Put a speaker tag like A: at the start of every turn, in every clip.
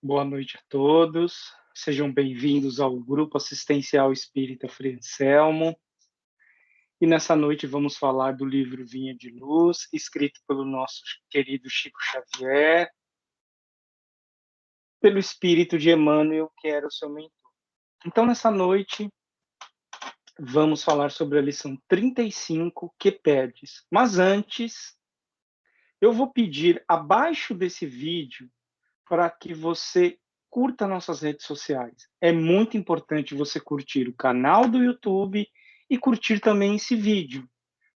A: Boa noite a todos. Sejam bem-vindos ao Grupo Assistencial Espírita Frei Anselmo. E nessa noite vamos falar do livro Vinha de Luz, escrito pelo nosso querido Chico Xavier, pelo espírito de Emmanuel, que era o seu mentor. Então, nessa noite, vamos falar sobre a lição 35, Que Pedes? Mas antes, eu vou pedir abaixo desse vídeo para que você curta nossas redes sociais. É muito importante você curtir o canal do YouTube e curtir também esse vídeo.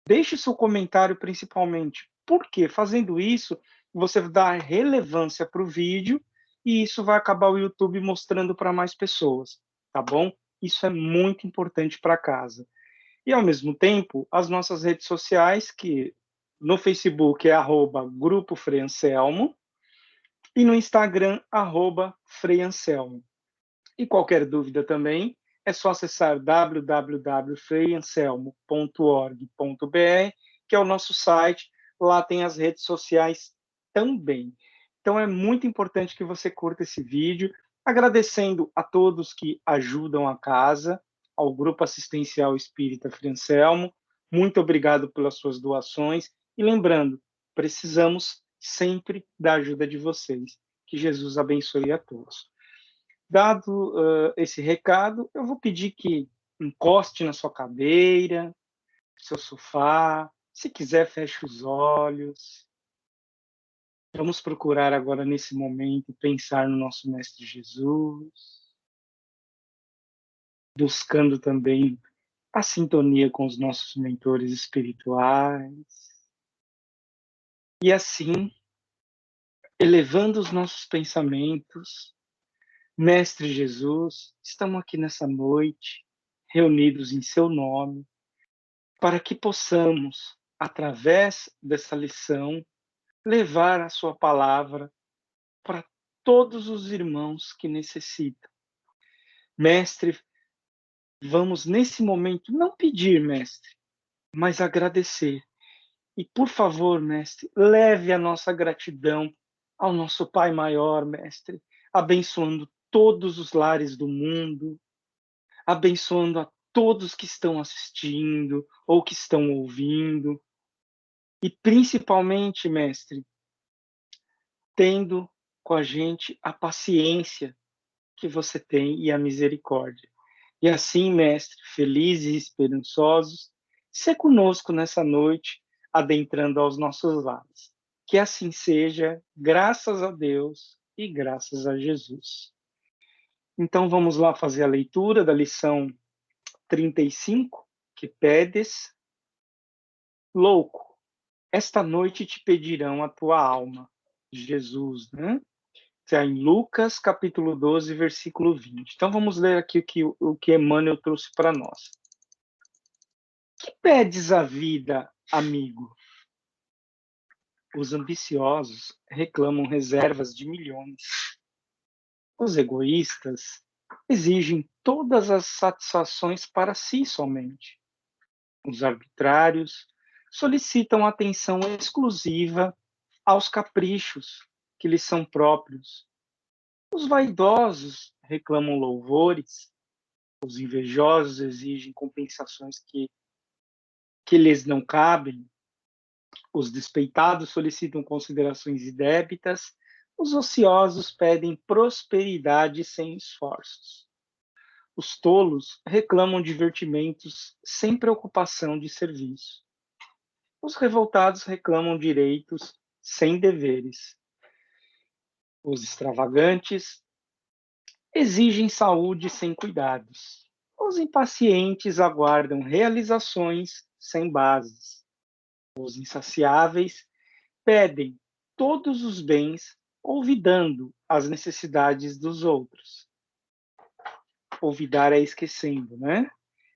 A: Deixe seu comentário principalmente, porque fazendo isso, você dá relevância para o vídeo e isso vai acabar o YouTube mostrando para mais pessoas, tá bom? Isso é muito importante para casa. E, ao mesmo tempo, as nossas redes sociais, que no Facebook é @Grupo Frei Anselmo, e no Instagram, @FreiAnselmo. E qualquer dúvida também, é só acessar www.freianselmo.org.br, que é o nosso site. Lá tem as redes sociais também. Então é muito importante que você curta esse vídeo, agradecendo a todos que ajudam a casa, ao Grupo Assistencial Espírita Frei Anselmo. Muito obrigado pelas suas doações. E lembrando, precisamos sempre da ajuda de vocês. Que Jesus abençoe a todos. Dado esse recado, eu vou pedir que encoste na sua cadeira, seu sofá. Se quiser, feche os olhos. Vamos procurar agora, nesse momento, pensar no nosso Mestre Jesus, buscando também a sintonia com os nossos mentores espirituais. E assim, elevando os nossos pensamentos, Mestre Jesus, estamos aqui nessa noite, reunidos em seu nome, para que possamos, através dessa lição, levar a sua palavra para todos os irmãos que necessitam. Mestre, vamos nesse momento não pedir, mestre, mas agradecer. E, por favor, mestre, leve a nossa gratidão ao nosso Pai Maior, mestre, abençoando todos os lares do mundo, abençoando a todos que estão assistindo ou que estão ouvindo. E, principalmente, mestre, tendo com a gente a paciência que você tem e a misericórdia. E assim, mestre, felizes e esperançosos, se conosco nessa noite, adentrando aos nossos lares. Que assim seja, graças a Deus e graças a Jesus. Então vamos lá fazer a leitura da lição 35, que pedes. Louco, esta noite te pedirão a tua alma. Jesus, né? Está em Lucas, capítulo 12, versículo 20. Então vamos ler aqui o que Emmanuel trouxe para nós. Que pedes a vida, amigo? Os ambiciosos reclamam reservas de milhões. Os egoístas exigem todas as satisfações para si somente. Os arbitrários solicitam atenção exclusiva aos caprichos que lhes são próprios. Os vaidosos reclamam louvores, os invejosos exigem compensações que lhes não cabem, os despeitados solicitam considerações indébitas, os ociosos pedem prosperidade sem esforços. Os tolos reclamam divertimentos sem preocupação de serviço. Os revoltados reclamam direitos sem deveres. Os extravagantes exigem saúde sem cuidados. Os impacientes aguardam realizações sem bases. Os insaciáveis pedem todos os bens, olvidando as necessidades dos outros. Olvidar é esquecendo, né?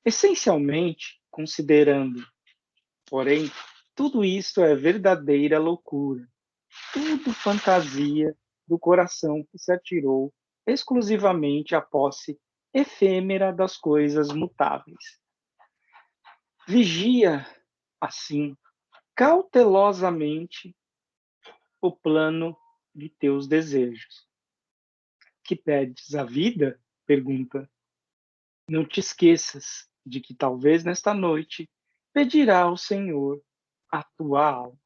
A: Essencialmente, considerando, porém, tudo isso é verdadeira loucura. Tudo fantasia do coração que se atirou exclusivamente à posse efêmera das coisas mutáveis. Vigia, assim, cautelosamente o plano de teus desejos. Que pedes a vida? Pergunta. Não te esqueças de que talvez nesta noite pedirá ao Senhor a tua alma.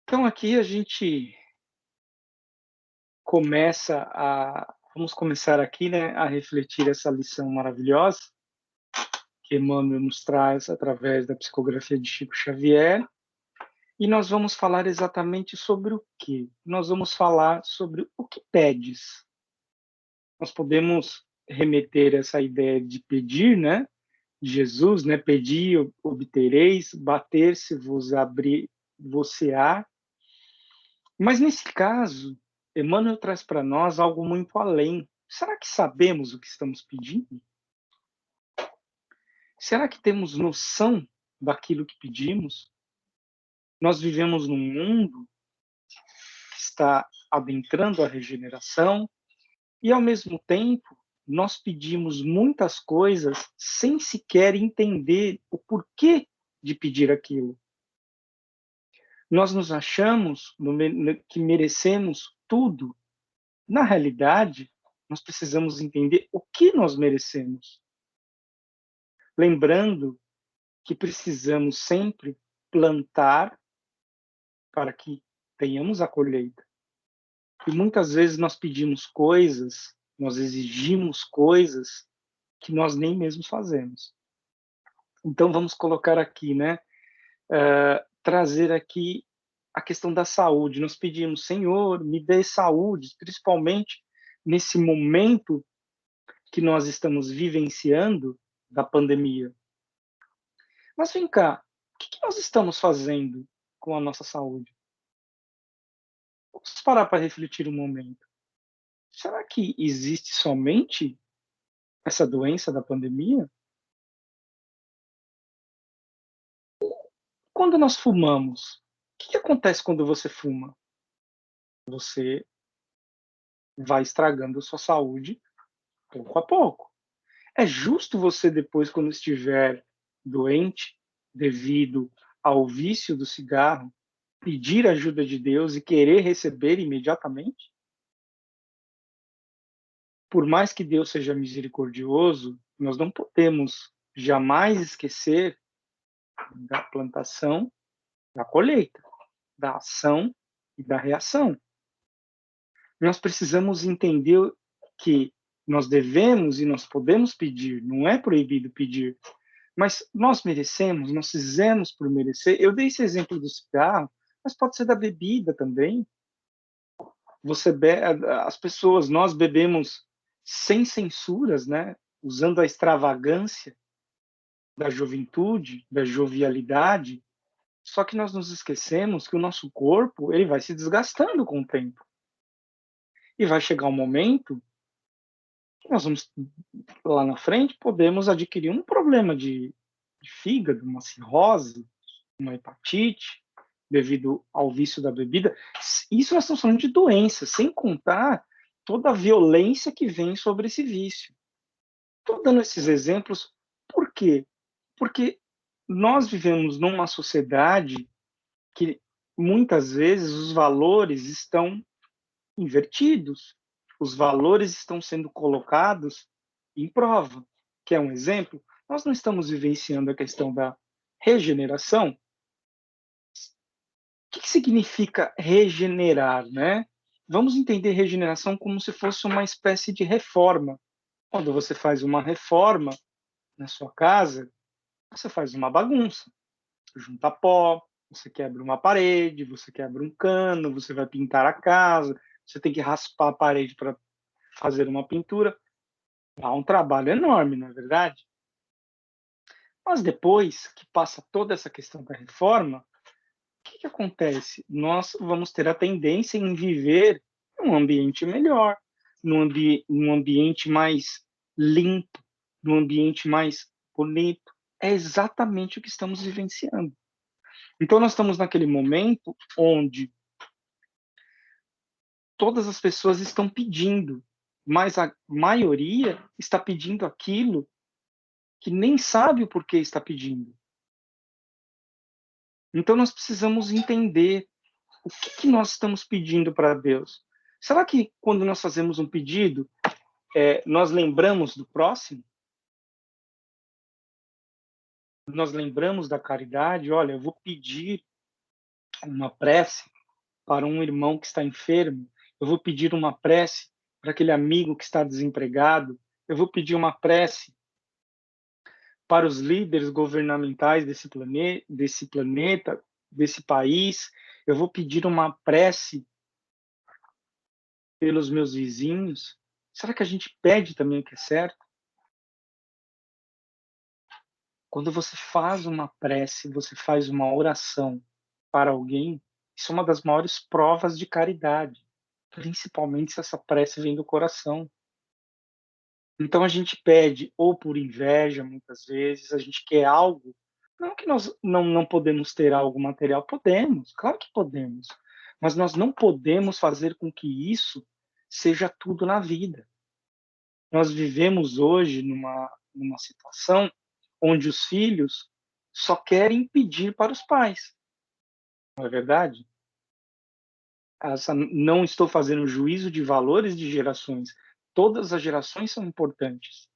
A: Então aqui a gente vamos começar aqui, né, a refletir essa lição maravilhosa que Emmanuel nos traz através da psicografia de Chico Xavier. E nós vamos falar exatamente sobre o quê? Nós vamos falar sobre o que pedes. Nós podemos remeter essa ideia de pedir, né? Jesus, né? Pedir, obtereis, bater-se vos abrir, você há. Mas nesse caso, Emmanuel traz para nós algo muito além. Será que sabemos o que estamos pedindo? Será que temos noção daquilo que pedimos? Nós vivemos num mundo que está adentrando a regeneração e, ao mesmo tempo, nós pedimos muitas coisas sem sequer entender o porquê de pedir aquilo. Nós nos achamos que merecemos tudo. Na realidade, nós precisamos entender o que nós merecemos. Lembrando que precisamos sempre plantar para que tenhamos a colheita. E muitas vezes nós pedimos coisas, nós exigimos coisas que nós nem mesmo fazemos. Então vamos colocar aqui, né? Trazer aqui a questão da saúde. Nós pedimos, Senhor, me dê saúde, principalmente nesse momento que nós estamos vivenciando da pandemia. Mas vem cá, o que nós estamos fazendo com a nossa saúde? Vamos parar para refletir um momento. Será que existe somente essa doença da pandemia? Quando nós fumamos, o que acontece quando você fuma? Você vai estragando a sua saúde pouco a pouco. É justo você depois, quando estiver doente, devido ao vício do cigarro, pedir ajuda de Deus e querer receber imediatamente? Por mais que Deus seja misericordioso, nós não podemos jamais esquecer da plantação, da colheita, da ação e da reação. Nós precisamos entender que nós devemos e nós podemos pedir, não é proibido pedir, mas nós merecemos, nós fizemos por merecer. Eu dei esse exemplo do cigarro, mas pode ser da bebida também. As pessoas, nós bebemos sem censuras, né? Usando a extravagância da juventude, da jovialidade, só que nós nos esquecemos que o nosso corpo ele vai se desgastando com o tempo. E vai chegar um momento que nós vamos, lá na frente, podemos adquirir um problema de fígado, uma cirrose, uma hepatite, devido ao vício da bebida. Isso nós estamos falando de doença, sem contar toda a violência que vem sobre esse vício. Estou dando esses exemplos por quê? Porque nós vivemos numa sociedade que muitas vezes os valores estão invertidos, os valores estão sendo colocados em prova. Quer um exemplo? Nós não estamos vivenciando a questão da regeneração. O que significa regenerar, né? Vamos entender regeneração como se fosse uma espécie de reforma. Quando você faz uma reforma na sua casa, você faz uma bagunça. Junta pó, você quebra uma parede, você quebra um cano, você vai pintar a casa, você tem que raspar a parede para fazer uma pintura. Há um trabalho enorme, não é verdade? Mas depois que passa toda essa questão da reforma, o que acontece? Nós vamos ter a tendência em viver num ambiente melhor, num ambiente mais limpo, num ambiente mais bonito. É exatamente o que estamos vivenciando. Então, nós estamos naquele momento onde todas as pessoas estão pedindo, mas a maioria está pedindo aquilo que nem sabe o porquê está pedindo. Então nós precisamos entender o que nós estamos pedindo para Deus. Será que quando nós fazemos um pedido, nós lembramos do próximo? Nós lembramos da caridade? Olha, eu vou pedir uma prece para um irmão que está enfermo, eu vou pedir uma prece para aquele amigo que está desempregado, eu vou pedir uma prece para os líderes governamentais desse planeta, desse país, eu vou pedir uma prece pelos meus vizinhos. Será que a gente pede também o que é certo? Quando você faz uma prece, você faz uma oração para alguém, isso é uma das maiores provas de caridade, principalmente se essa prece vem do coração. Então a gente pede ou por inveja, muitas vezes, a gente quer algo, não que nós não podemos ter algo material, podemos, claro que podemos, mas nós não podemos fazer com que isso seja tudo na vida. Nós vivemos hoje numa situação onde os filhos só querem pedir para os pais, não é verdade? Não estou fazendo juízo de valores de gerações, todas as gerações são importantes,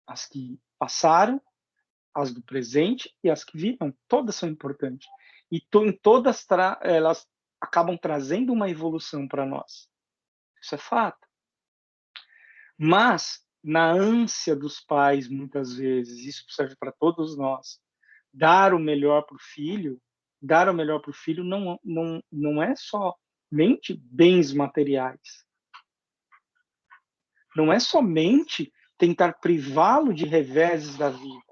A: as que passaram, as do presente e as que virão, todas são importantes. E em todas elas acabam trazendo uma evolução para nós. Isso é fato. Mas, na ânsia dos pais, muitas vezes, isso serve para todos nós, dar o melhor para o filho, dar o melhor para o filho não é somente bens materiais. Não é somente tentar privá-lo de reveses da vida.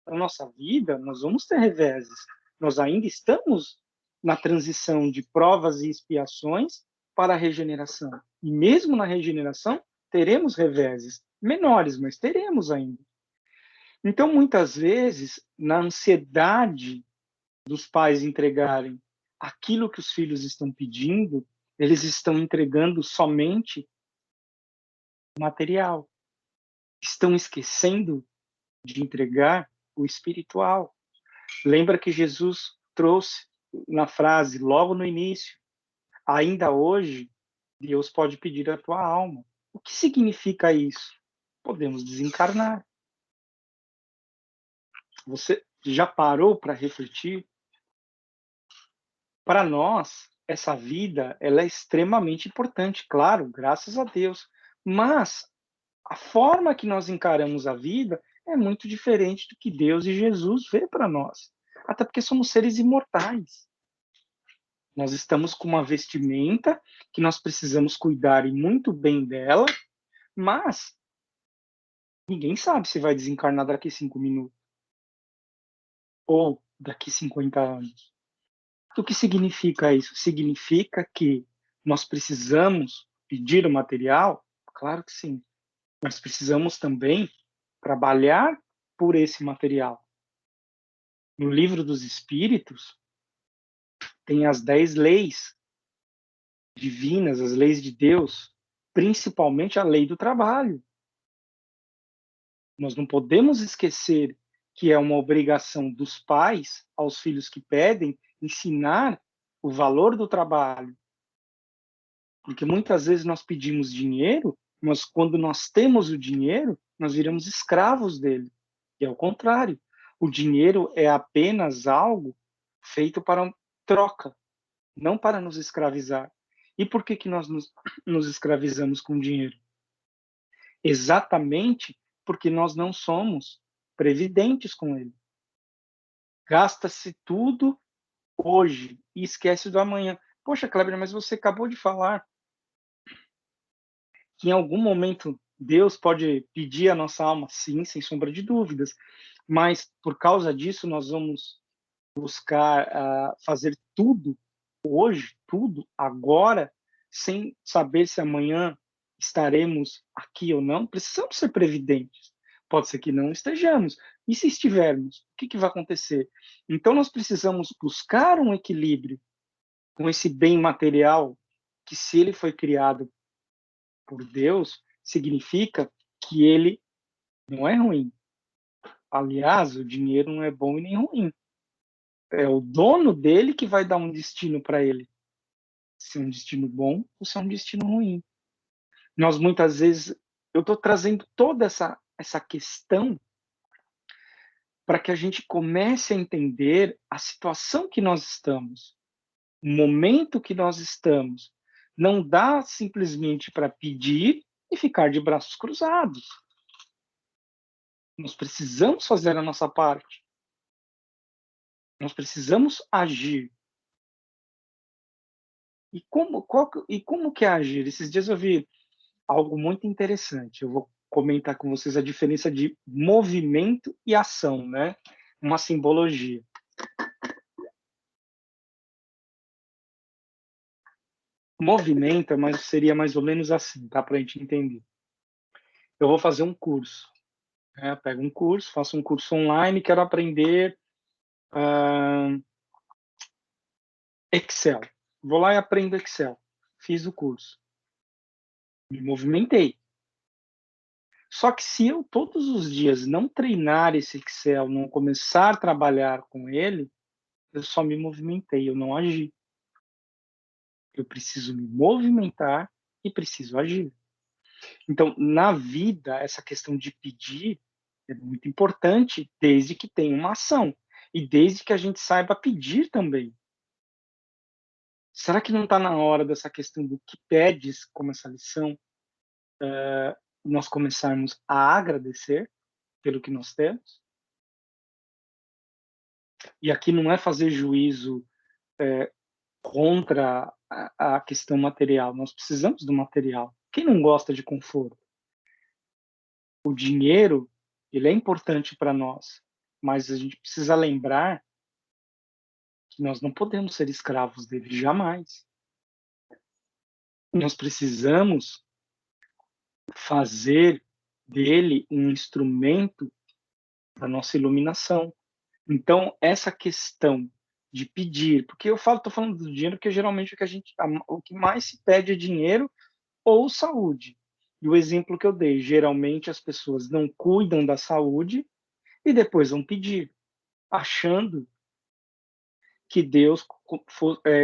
A: Na nossa vida, nós vamos ter reveses. Nós ainda estamos na transição de provas e expiações para a regeneração. E mesmo na regeneração, teremos reveses menores, mas teremos ainda. Então, muitas vezes, na ansiedade dos pais entregarem aquilo que os filhos estão pedindo, eles estão entregando somente o material. Estão esquecendo de entregar o espiritual. Lembra que Jesus trouxe na frase, logo no início, ainda hoje, Deus pode pedir a tua alma. O que significa isso? Podemos desencarnar. Você já parou para refletir? Para nós, essa vida ela é extremamente importante, claro, graças a Deus. Mas a forma que nós encaramos a vida é muito diferente do que Deus e Jesus vê para nós. Até porque somos seres imortais. Nós estamos com uma vestimenta que nós precisamos cuidar e muito bem dela, mas ninguém sabe se vai desencarnar daqui 5 minutos ou daqui 50 anos. O que significa isso? Significa que nós precisamos pedir o material? Claro que sim. Mas precisamos também trabalhar por esse material. No Livro dos Espíritos, tem as 10 leis divinas, as leis de Deus, principalmente a lei do trabalho. Nós não podemos esquecer que é uma obrigação dos pais aos filhos que pedem ensinar o valor do trabalho. Porque muitas vezes nós pedimos dinheiro, mas quando nós temos o dinheiro, nós viramos escravos dele. E é o contrário. O dinheiro é apenas algo feito para troca, não para nos escravizar. E por que nós nos escravizamos com dinheiro? Exatamente porque nós não somos previdentes com ele. Gasta-se tudo hoje e esquece do amanhã. Poxa, Kleber, mas você acabou de falar que em algum momento Deus pode pedir a nossa alma, sim, sem sombra de dúvidas, mas por causa disso nós vamos buscar fazer tudo hoje, tudo agora, sem saber se amanhã estaremos aqui ou não. Precisamos ser previdentes. Pode ser que não estejamos. E se estivermos, o que vai acontecer? Então nós precisamos buscar um equilíbrio com esse bem material que se ele foi criado por Deus, significa que ele não é ruim. Aliás, o dinheiro não é bom e nem ruim. É o dono dele que vai dar um destino para ele. Se é um destino bom ou se é um destino ruim. Nós muitas vezes, eu estou trazendo toda essa questão para que a gente comece a entender a situação que nós estamos, o momento que nós estamos. Não dá simplesmente para pedir e ficar de braços cruzados. Nós precisamos fazer a nossa parte. Nós precisamos agir. E como que é agir? Esses dias eu vi algo muito interessante. Eu vou comentar com vocês a diferença de movimento e ação, né? Uma simbologia. Movimento seria mais ou menos assim, tá? Para a gente entender. Eu vou fazer um curso. Né? Pego um curso, faço um curso online, quero aprender Excel. Vou lá e aprendo Excel. Fiz o curso. Me movimentei. Só que se eu todos os dias não treinar esse Excel, não começar a trabalhar com ele, eu só me movimentei, eu não agi. Eu preciso me movimentar e preciso agir. Então, na vida, essa questão de pedir é muito importante, desde que tenha uma ação e desde que a gente saiba pedir também. Será que não está na hora dessa questão do que pedes, como essa lição, nós começarmos a agradecer pelo que nós temos? E aqui não é fazer juízo contra a questão material. Nós precisamos do material. Quem não gosta de conforto? O dinheiro, ele é importante para nós, mas a gente precisa lembrar que nós não podemos ser escravos dele jamais. Nós precisamos fazer dele um instrumento da nossa iluminação. Então, essa questão de pedir, porque estou falando do dinheiro, porque geralmente o que mais se pede é dinheiro ou saúde. E o exemplo que eu dei, geralmente as pessoas não cuidam da saúde e depois vão pedir, achando que Deus,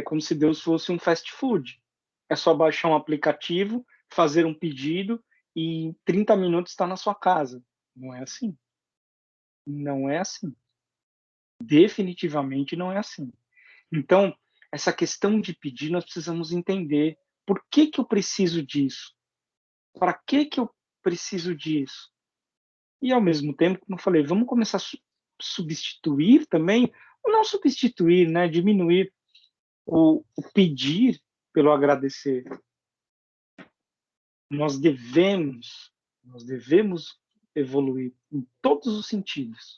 A: como se Deus fosse um fast food. É só baixar um aplicativo, fazer um pedido e em 30 minutos está na sua casa. Não é assim. Não é assim. Definitivamente não é assim. Então, essa questão de pedir, nós precisamos entender por que que eu preciso disso? Para que que eu preciso disso? E ao mesmo tempo, como eu falei, vamos começar a substituir também, ou não substituir, né, diminuir o pedir pelo agradecer. Nós devemos evoluir em todos os sentidos.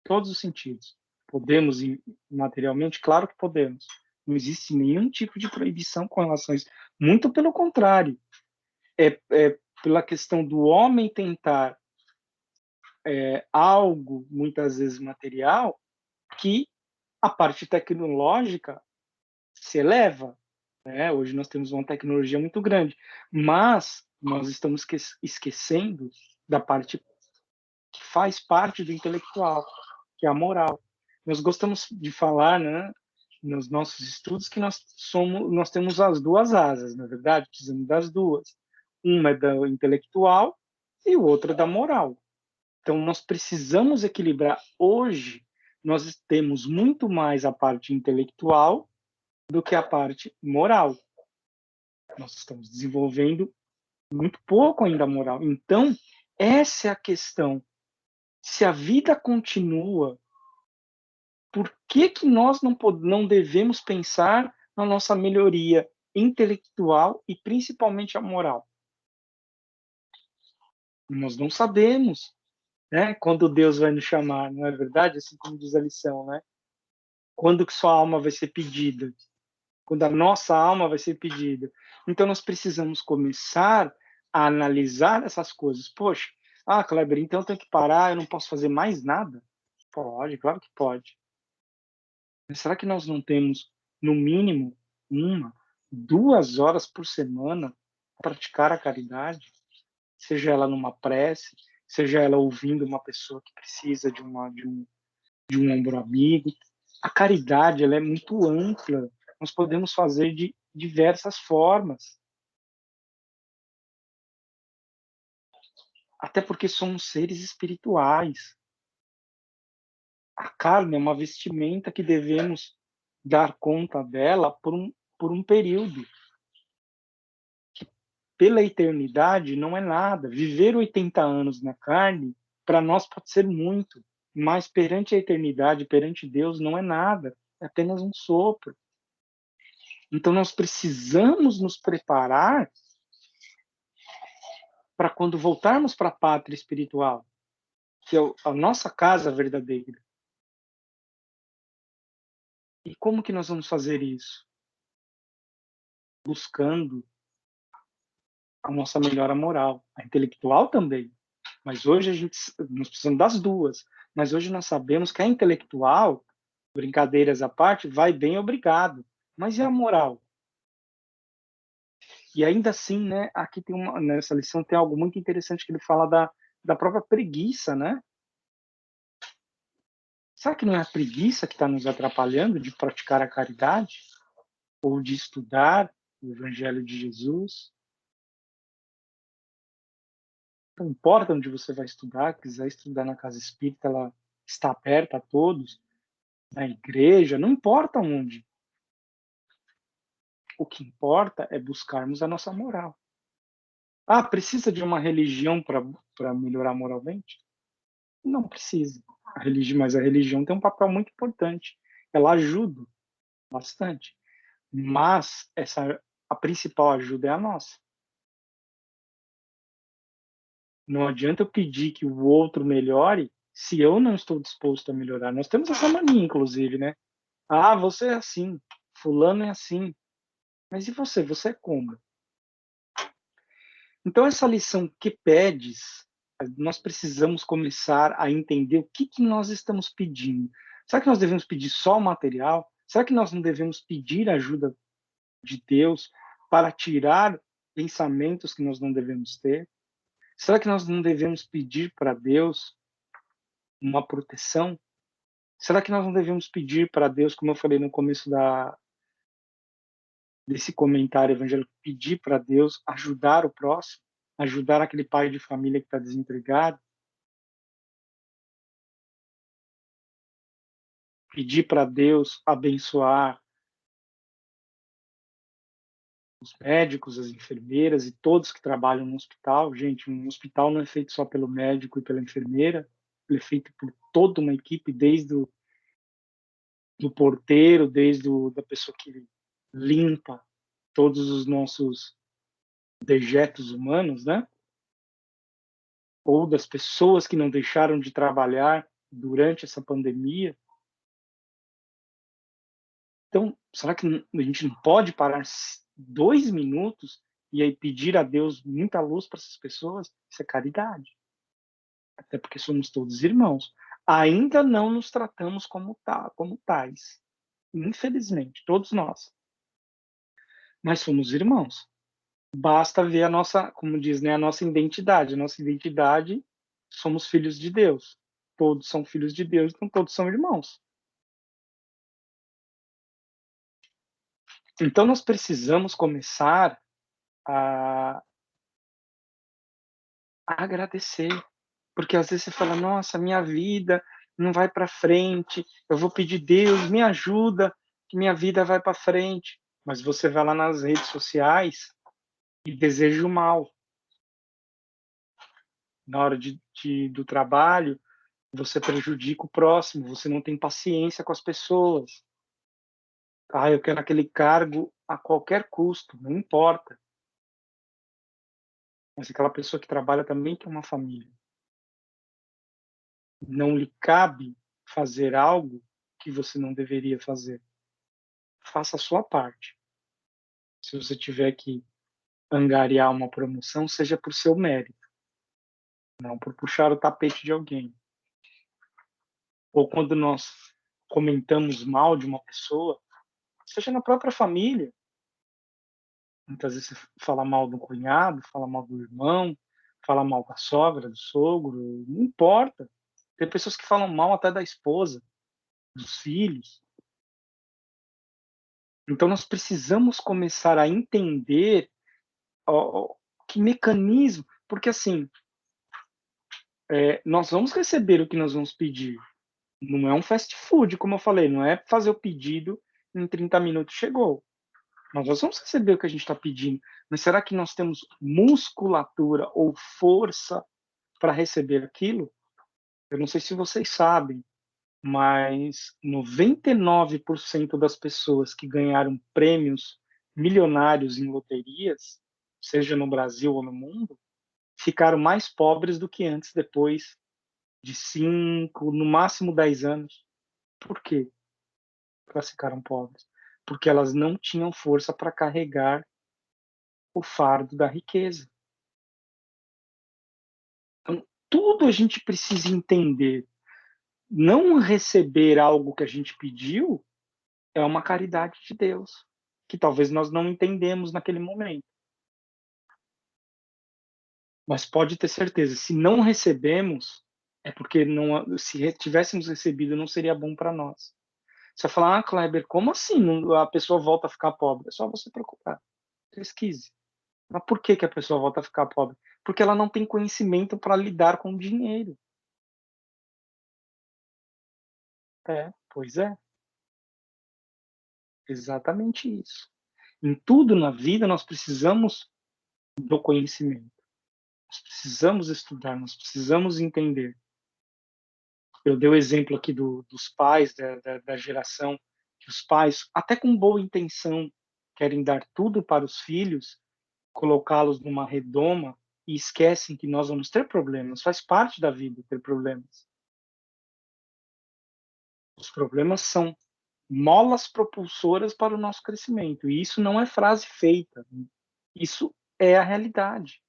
A: Todos os sentidos. Podemos ir materialmente? Claro que podemos. Não existe nenhum tipo de proibição com relação a isso. Muito pelo contrário. É pela questão do homem tentar algo, muitas vezes material, que a parte tecnológica se eleva. Né? Hoje nós temos uma tecnologia muito grande, mas nós estamos esquecendo da parte que faz parte do intelectual, que é a moral. Nós gostamos de falar, né, nos nossos estudos, que nós temos as duas asas, na verdade, precisamos das duas. Uma é da intelectual e o outro é da moral. Então, nós precisamos equilibrar. Hoje, nós temos muito mais a parte intelectual do que a parte moral. Nós estamos desenvolvendo muito pouco ainda a moral. Então, essa é a questão. Se a vida continua, por que que nós não devemos pensar na nossa melhoria intelectual e principalmente a moral? Nós não sabemos, né, quando Deus vai nos chamar, não é verdade? Assim como diz a lição, né? Quando que sua alma vai ser pedida? Quando a nossa alma vai ser pedida. Então nós precisamos começar a analisar essas coisas. Poxa, Kleber, então eu tenho que parar, eu não posso fazer mais nada? Pode, claro que pode. Mas será que nós não temos, no mínimo, uma, 2 horas por semana praticar a caridade, seja ela numa prece, seja ela ouvindo uma pessoa que precisa de um ombro amigo. A caridade, ela é muito ampla, nós podemos fazer de diversas formas, até porque somos seres espirituais. A carne é uma vestimenta que devemos dar conta dela por um período. Pela eternidade não é nada. Viver 80 anos na carne, para nós pode ser muito, mas perante a eternidade, perante Deus, não é nada. É apenas um sopro. Então nós precisamos nos preparar para quando voltarmos para a pátria espiritual, que é a nossa casa verdadeira. E como que nós vamos fazer isso? Buscando a nossa melhora moral, a intelectual também. Mas hoje nós precisamos das duas. Mas hoje nós sabemos que a intelectual, brincadeiras à parte, vai bem, obrigado. Mas e a moral? E ainda assim, né, aqui tem nessa lição tem algo muito interessante que ele fala da própria preguiça, né? Será que não é a preguiça que está nos atrapalhando de praticar a caridade? Ou de estudar o Evangelho de Jesus? Não importa onde você vai estudar, quiser estudar na casa espírita, ela está aberta a todos, na igreja, não importa onde. O que importa é buscarmos a nossa moral. Ah, precisa de uma religião para melhorar moralmente? Não precisa. Mas a religião tem um papel muito importante. Ela ajuda bastante. Mas a principal ajuda é a nossa. Não adianta eu pedir que o outro melhore se eu não estou disposto a melhorar. Nós temos essa mania, inclusive, né? Ah, você é assim, fulano é assim. Mas e você? Você é como? Então, essa lição que pedes, nós precisamos começar a entender o que nós estamos pedindo. Será que nós devemos pedir só o material? Será que nós não devemos pedir a ajuda de Deus para tirar pensamentos que nós não devemos ter? Será que nós não devemos pedir para Deus uma proteção? Será que nós não devemos pedir para Deus, como eu falei no começo desse comentário evangélico, pedir para Deus ajudar o próximo, ajudar aquele pai de família que está desempregado, pedir para Deus abençoar os médicos, as enfermeiras e todos que trabalham no hospital. Gente, um hospital não é feito só pelo médico e pela enfermeira, ele é feito por toda uma equipe, desde do porteiro, da pessoa que limpa todos os nossos dejetos humanos, né? Ou das pessoas que não deixaram de trabalhar durante essa pandemia. Então, será que a gente não pode parar 2 minutos e aí pedir a Deus muita luz para essas pessoas? Isso é caridade. Até porque somos todos irmãos. Ainda não nos tratamos como tais. Infelizmente, todos nós. Mas somos irmãos. Basta ver a nossa, como diz, né, a nossa identidade. A nossa identidade, somos filhos de Deus. Todos são filhos de Deus, então todos são irmãos. Então nós precisamos começar a agradecer, porque às vezes você fala: "Nossa, minha vida não vai para frente, eu vou pedir Deus, me ajuda, que minha vida vai para frente". Mas você vai lá nas redes sociais e deseja o mal. Na hora do trabalho, você prejudica o próximo, você não tem paciência com as pessoas. "Ah, eu quero aquele cargo a qualquer custo", não importa, mas aquela pessoa que trabalha também tem uma família. Não lhe cabe fazer algo que você não deveria fazer. Faça a sua parte. Se você tiver que angariar uma promoção, seja por seu mérito, não por puxar o tapete de alguém. Ou quando nós comentamos mal de uma pessoa, seja na própria família. Muitas vezes você fala mal do cunhado, fala mal do irmão, fala mal da sogra, do sogro, não importa. Tem pessoas que falam mal até da esposa, dos filhos. Então nós precisamos começar a entender ó, que mecanismo, porque assim, nós vamos receber o que nós vamos pedir. Não é um fast food, como eu falei, não é fazer o pedido em 30 minutos chegou. Nós vamos receber o que a gente está pedindo, mas será que nós temos musculatura ou força para receber aquilo? Eu não sei se vocês sabem, mas 99% das pessoas que ganharam prêmios milionários em loterias, seja no Brasil ou no mundo, ficaram mais pobres do que antes, depois de 5, no máximo 10 anos. Por quê que elas ficaram pobres? Porque elas não tinham força para carregar o fardo da riqueza. Então, tudo a gente precisa entender. Não receber algo que a gente pediu é uma caridade de Deus, que talvez nós não entendemos naquele momento. Mas pode ter certeza, se não recebemos, é porque não, se tivéssemos recebido, não seria bom para nós. Você vai falar, ah, Kleber, como assim a pessoa volta a ficar pobre? É só você procurar, pesquise. Mas por que, que a pessoa volta a ficar pobre? Porque ela não tem conhecimento para lidar com o dinheiro. Pois é, exatamente isso. Em tudo na vida nós precisamos do conhecimento. Nós precisamos estudar, nós precisamos entender. Eu dei o exemplo aqui dos pais, da geração, que os pais, até com boa intenção, querem dar tudo para os filhos, colocá-los numa redoma e esquecem que nós vamos ter problemas. Faz parte da vida ter problemas. Os problemas são molas propulsoras para o nosso crescimento. E isso não é frase feita. Isso é a realidade.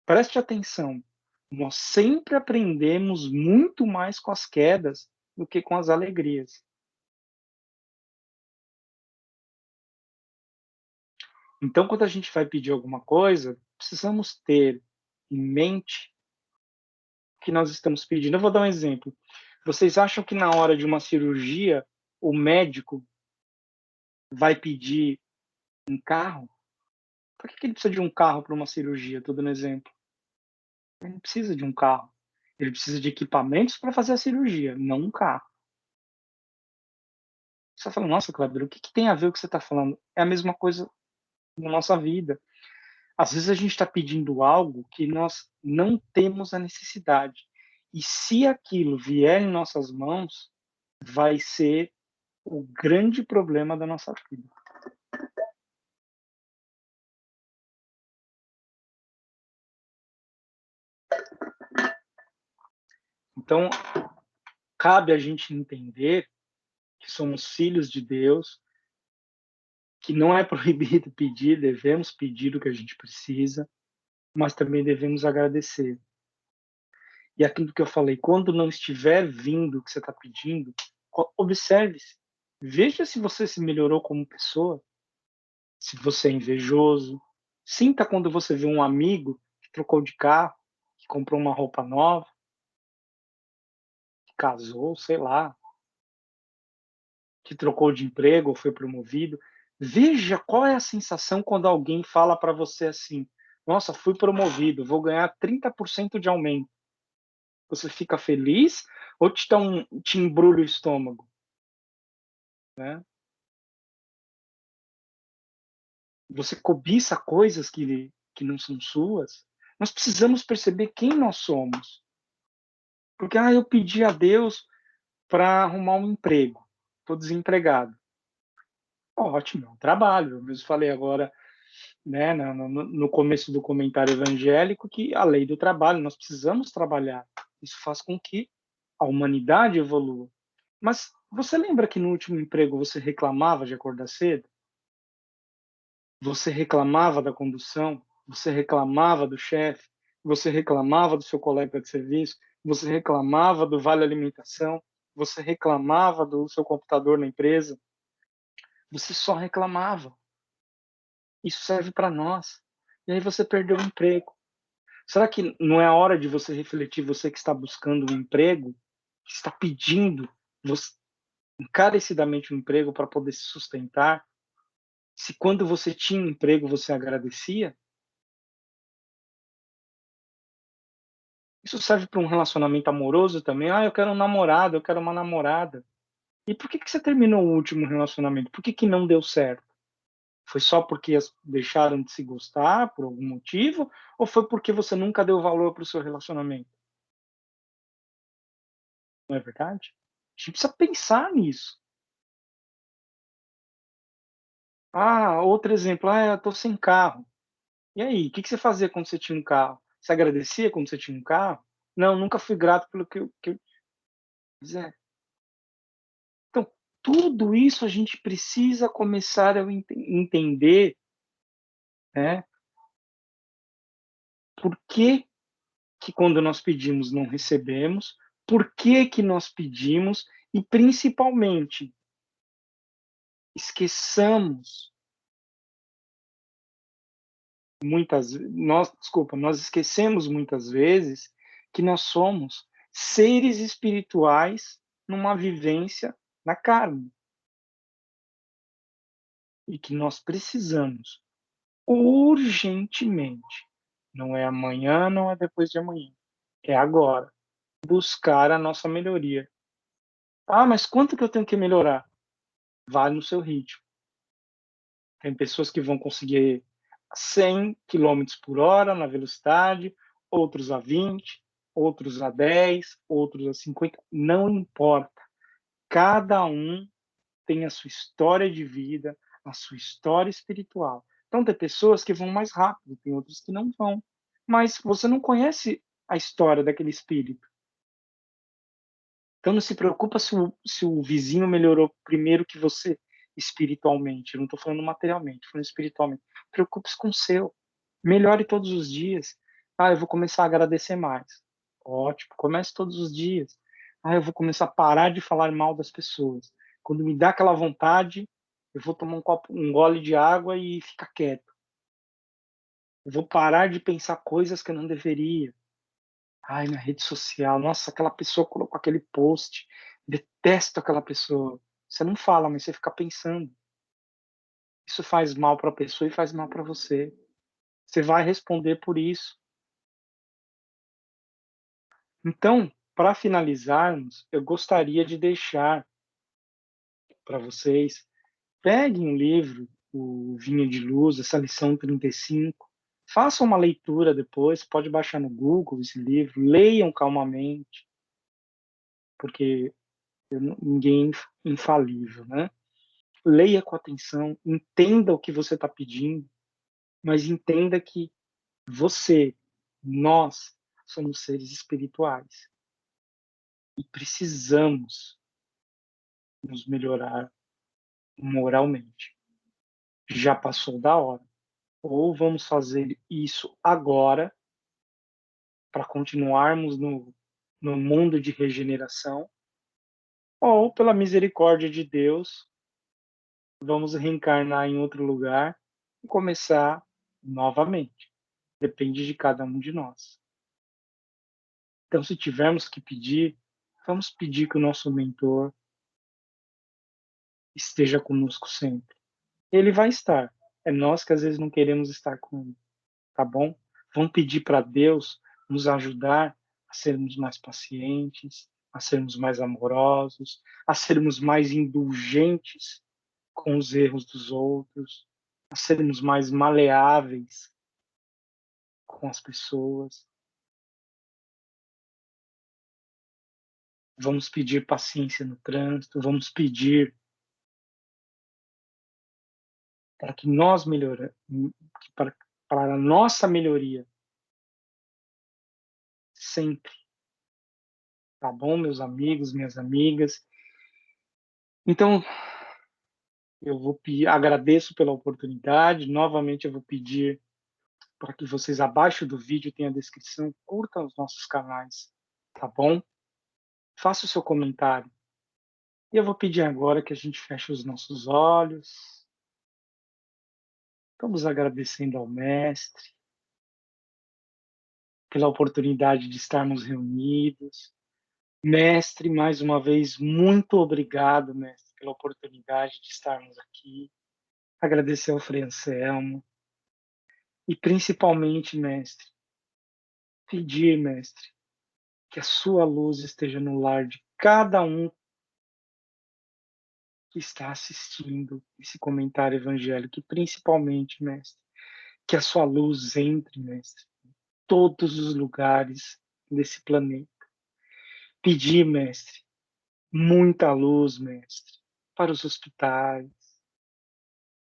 A: Preste atenção. Nós sempre aprendemos muito mais com as quedas do que com as alegrias. Então, quando a gente vai pedir alguma coisa, precisamos ter em mente o que nós estamos pedindo. Eu vou dar um exemplo. Vocês acham que na hora de uma cirurgia, o médico vai pedir um carro? Por que ele precisa de um carro para uma cirurgia? Estou dando exemplo. Ele não precisa de um carro. Ele precisa de equipamentos para fazer a cirurgia, não um carro. Você fala, nossa, Kleber, o que, que tem a ver o que você está falando? É a mesma coisa na nossa vida. Às vezes a gente está pedindo algo que nós não temos a necessidade. E se aquilo vier em nossas mãos, vai ser o grande problema da nossa vida. Então, cabe a gente entender que somos filhos de Deus, que não é proibido pedir, devemos pedir o que a gente precisa, mas também devemos agradecer. E aquilo que eu falei, quando não estiver vindo o que você está pedindo, observe-se. Veja se você se melhorou como pessoa, se você é invejoso. Sinta quando você vê um amigo que trocou de carro, que comprou uma roupa nova, que casou, sei lá, que trocou de emprego ou foi promovido. Veja qual é a sensação quando alguém fala para você assim: nossa, fui promovido, vou ganhar 30% de aumento. Você fica feliz ou te embrulha o estômago? Né? Você cobiça coisas que não são suas. Nós precisamos perceber quem nós somos. Porque, eu pedi a Deus para arrumar um emprego. Estou desempregado. Ótimo, é um trabalho. Eu mesmo falei agora, né, no começo do comentário evangélico, que a lei do trabalho, nós precisamos trabalhar. Isso faz com que a humanidade evolua. Mas você lembra que no último emprego você reclamava de acordar cedo? Você reclamava da condução, você reclamava do chefe, você reclamava do seu colega de serviço, você reclamava do vale alimentação, você reclamava do seu computador na empresa, você só reclamava. Isso serve para nós. E aí você perdeu o emprego. Será que não é a hora de você refletir, você que está buscando um emprego, que está pedindo você encarecidamente um emprego para poder se sustentar, se quando você tinha um emprego você agradecia? Isso serve para um relacionamento amoroso também. "Ah, eu quero um namorado, eu quero uma namorada". E por que que você terminou o último relacionamento? Por que que não deu certo? Foi só porque deixaram de se gostar por algum motivo? Ou foi porque você nunca deu valor para o seu relacionamento? Não é verdade? A gente precisa pensar nisso. Ah, outro exemplo, eu tô sem carro. E aí, o que que você fazia quando você tinha um carro? Você agradecia quando você tinha um carro? Não, nunca fui grato pelo que eu pois é. Então, tudo isso a gente precisa começar a entender, né, por que que quando nós pedimos não recebemos, por que que nós pedimos e principalmente, esqueçamos nós esquecemos muitas vezes que nós somos seres espirituais numa vivência na carne, e que nós precisamos urgentemente, não é amanhã, não é depois de amanhã, é agora, buscar a nossa melhoria. "Ah, mas quanto que eu tenho que melhorar?" Vá no seu ritmo. Tem pessoas que vão conseguir 100 quilômetros por hora na velocidade, outros a 20, outros a 10, outros a 50, não importa. Cada um tem a sua história de vida, a sua história espiritual. Então tem pessoas que vão mais rápido, tem outras que não vão. Mas você não conhece a história daquele espírito. Então não se preocupa se o vizinho melhorou primeiro que você espiritualmente. Eu não estou falando materialmente, estou falando espiritualmente. Preocupe-se com o seu. Melhore todos os dias. "Ah, eu vou começar a agradecer mais". Ótimo, comece todos os dias. "Ah, eu vou começar a parar de falar mal das pessoas. Quando me dá aquela vontade, eu vou tomar um gole de água e ficar quieto. Eu vou parar de pensar coisas que eu não deveria". Ai, na rede social, nossa, aquela pessoa colocou aquele post, detesto aquela pessoa. Você não fala, mas você fica pensando. Isso faz mal para a pessoa e faz mal para você. Você vai responder por isso. Então, para finalizarmos, eu gostaria de deixar para vocês, peguem um livro, o Vinho de Luz, essa lição 35, façam uma leitura depois, pode baixar no Google esse livro, leiam calmamente, porque ninguém é infalível, né? Leia com atenção, entenda o que você está pedindo, mas entenda que você, nós, somos seres espirituais e precisamos nos melhorar moralmente. Já passou da hora. Ou vamos fazer isso agora para continuarmos no mundo de regeneração, ou pela misericórdia de Deus, vamos reencarnar em outro lugar e começar novamente. Depende de cada um de nós. Então, se tivermos que pedir, vamos pedir que o nosso mentor esteja conosco sempre. Ele vai estar. É nós que às vezes não queremos estar com ele, tá bom? Vamos pedir para Deus nos ajudar a sermos mais pacientes, a sermos mais amorosos, a sermos mais indulgentes com os erros dos outros, a sermos mais maleáveis com as pessoas. Vamos pedir paciência no trânsito, vamos pedir para que nós melhoramos, para a nossa melhoria, sempre, tá bom, meus amigos, minhas amigas? Então, agradeço pela oportunidade, novamente eu vou pedir para que vocês abaixo do vídeo tem a descrição, curtam os nossos canais, tá bom? Faça o seu comentário. E eu vou pedir agora que a gente feche os nossos olhos, Estamos agradecendo ao Mestre pela oportunidade de estarmos reunidos. Mestre, mais uma vez, muito obrigado, Mestre, pela oportunidade de estarmos aqui. Agradecer ao Frei Anselmo e, principalmente, Mestre, pedir, Mestre, que a sua luz esteja no lar de cada um que está assistindo esse comentário evangélico e, principalmente, Mestre, que a sua luz entre, Mestre, em todos os lugares desse planeta. Pedir, Mestre, muita luz, Mestre, para os hospitais,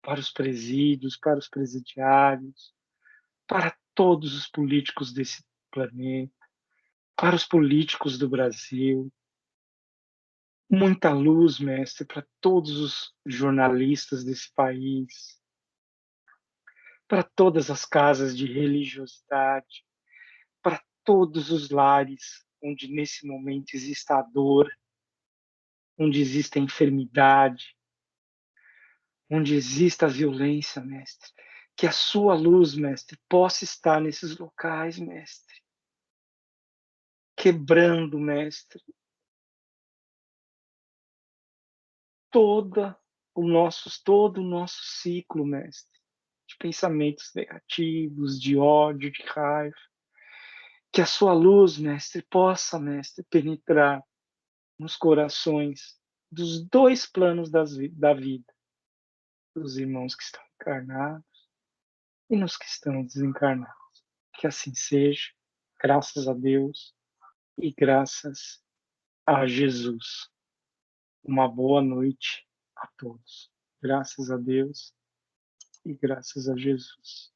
A: para os presídios, para os presidiários, para todos os políticos desse planeta, para os políticos do Brasil. Muita luz, Mestre, para todos os jornalistas desse país, para todas as casas de religiosidade, para todos os lares onde nesse momento exista a dor, onde exista a enfermidade, onde exista a violência, Mestre. Que a sua luz, Mestre, possa estar nesses locais, Mestre. Quebrando, Mestre, todo o nosso ciclo, Mestre, de pensamentos negativos, de ódio, de raiva. Que a sua luz, Mestre, possa, Mestre, penetrar nos corações dos dois planos da vida, dos irmãos que estão encarnados e nos que estão desencarnados. Que assim seja, graças a Deus e graças a Jesus. Uma boa noite a todos. Graças a Deus e graças a Jesus.